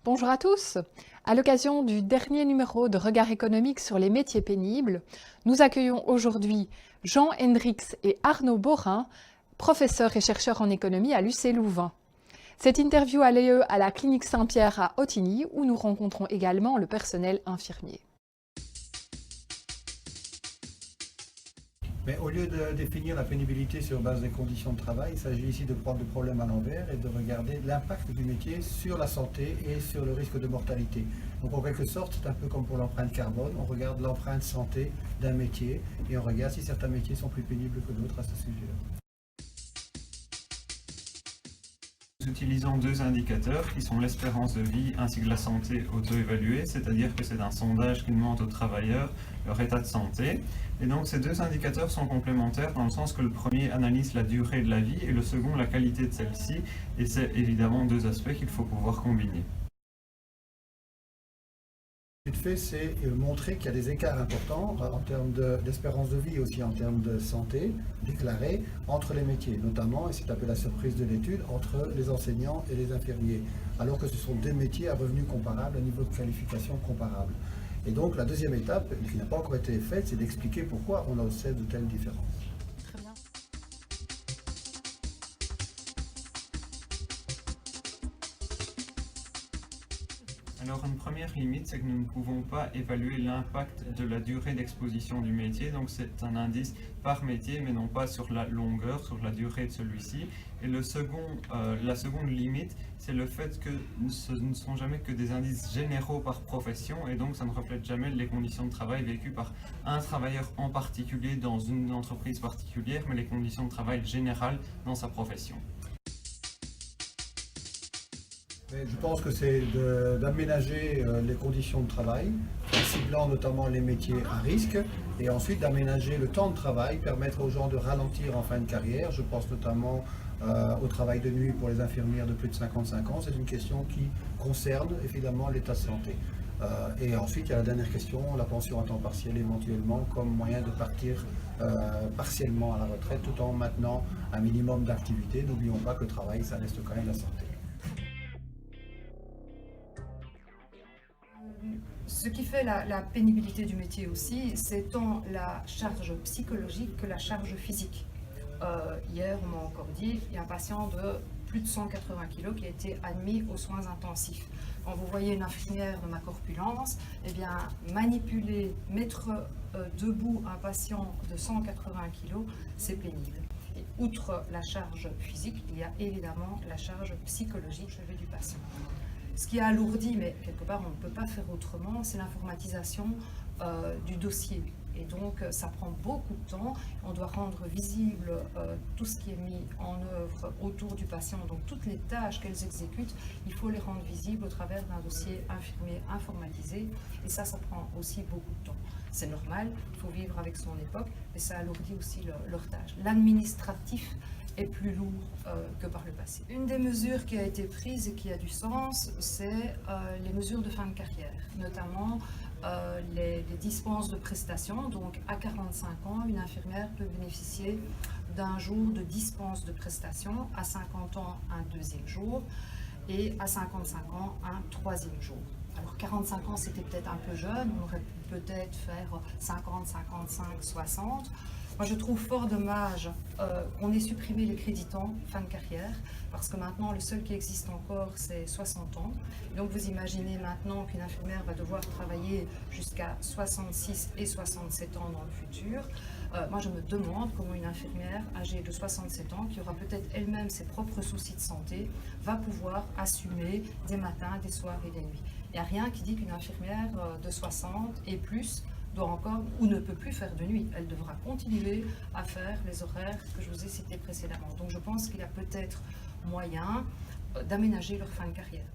Bonjour à tous. À l'occasion du dernier numéro de Regard économique sur les métiers pénibles, nous accueillons aujourd'hui Jean Hendrix et Arnaud Borin, professeurs et chercheurs en économie à l'UC Louvain. Cette interview a lieu à la clinique Saint-Pierre à Ottignies où nous rencontrons également le personnel infirmier. Mais au lieu de définir la pénibilité sur base des conditions de travail, il s'agit ici de prendre le problème à l'envers et de regarder l'impact du métier sur la santé et sur le risque de mortalité. Donc en quelque sorte, c'est un peu comme pour l'empreinte carbone, on regarde l'empreinte santé d'un métier et on regarde si certains métiers sont plus pénibles que d'autres à ce sujet-là. Nous utilisons deux indicateurs qui sont l'espérance de vie ainsi que la santé auto-évaluée, c'est-à-dire que c'est un sondage qui demande aux travailleurs leur état de santé. Et donc ces deux indicateurs sont complémentaires dans le sens que le premier analyse la durée de la vie et le second la qualité de celle-ci. Et c'est évidemment deux aspects qu'il faut pouvoir combiner. Ce qui fait, c'est montrer qu'il y a des écarts importants en termes d'espérance de vie et aussi en termes de santé déclarés entre les métiers, notamment, et c'est un peu la surprise de l'étude, entre les enseignants et les infirmiers, alors que ce sont des métiers à revenus comparables, à niveau de qualification comparable. Et donc la deuxième étape, qui n'a pas encore été faite, c'est d'expliquer pourquoi on observe de telles différences. Très bien. Alors une première limite, c'est que nous ne pouvons pas évaluer l'impact de la durée d'exposition du métier, donc c'est un indice par métier, mais non pas sur la longueur, sur la durée de celui-ci. Et la seconde limite, c'est le fait que ce ne sont jamais que des indices généraux par profession, et donc ça ne reflète jamais les conditions de travail vécues par un travailleur en particulier dans une entreprise particulière, mais les conditions de travail générales dans sa profession. Je pense que c'est d'aménager les conditions de travail, en ciblant notamment les métiers à risque, et ensuite d'aménager le temps de travail, permettre aux gens de ralentir en fin de carrière. Je pense notamment au travail de nuit pour les infirmières de plus de 55 ans. C'est une question qui concerne évidemment l'état de santé. Et ensuite, il y a la dernière question, la pension à temps partiel éventuellement comme moyen de partir partiellement à la retraite tout en maintenant un minimum d'activité. N'oublions pas que le travail, ça reste quand même la santé. Ce qui fait la pénibilité du métier aussi, c'est tant la charge psychologique que la charge physique. Hier, on m'a encore dit, il y a un patient de plus de 180 kg qui a été admis aux soins intensifs. Quand vous voyez une infirmière de ma corpulence, eh bien, manipuler, mettre debout un patient de 180 kg, c'est pénible. Et outre la charge physique, il y a évidemment la charge psychologique chez du patient. Ce qui a alourdi, mais quelque part on ne peut pas faire autrement, c'est l'informatisation du dossier. Et donc ça prend beaucoup de temps. On doit rendre visible tout ce qui est mis en œuvre autour du patient. Donc toutes les tâches qu'elles exécutent, il faut les rendre visibles au travers d'un dossier infirmier informatisé. Et ça prend aussi beaucoup de temps. C'est normal, il faut vivre avec son époque, mais ça alourdit aussi leur tâche. L'administratif est plus lourd que par le passé. Une des mesures qui a été prise et qui a du sens, c'est les mesures de fin de carrière, notamment les dispenses de prestations. Donc à 45 ans, une infirmière peut bénéficier d'un jour de dispense de prestations, à 50 ans un deuxième jour et à 55 ans un troisième jour. Alors 45 ans c'était peut-être un peu jeune, on aurait pu peut-être faire 50, 55, 60. Moi, je trouve fort dommage qu'on ait supprimé les créditants fin de carrière, parce que maintenant, le seul qui existe encore, c'est 60 ans. Donc, vous imaginez maintenant qu'une infirmière va devoir travailler jusqu'à 66 et 67 ans dans le futur. Moi, je me demande comment une infirmière âgée de 67 ans, qui aura peut-être elle-même ses propres soucis de santé, va pouvoir assumer des matins, des soirs et des nuits. Il n'y a rien qui dit qu'une infirmière de 60 et plus doit encore ou ne peut plus faire de nuit. Elle devra continuer à faire les horaires que je vous ai cités précédemment. Donc je pense qu'il y a peut-être moyen d'aménager leur fin de carrière.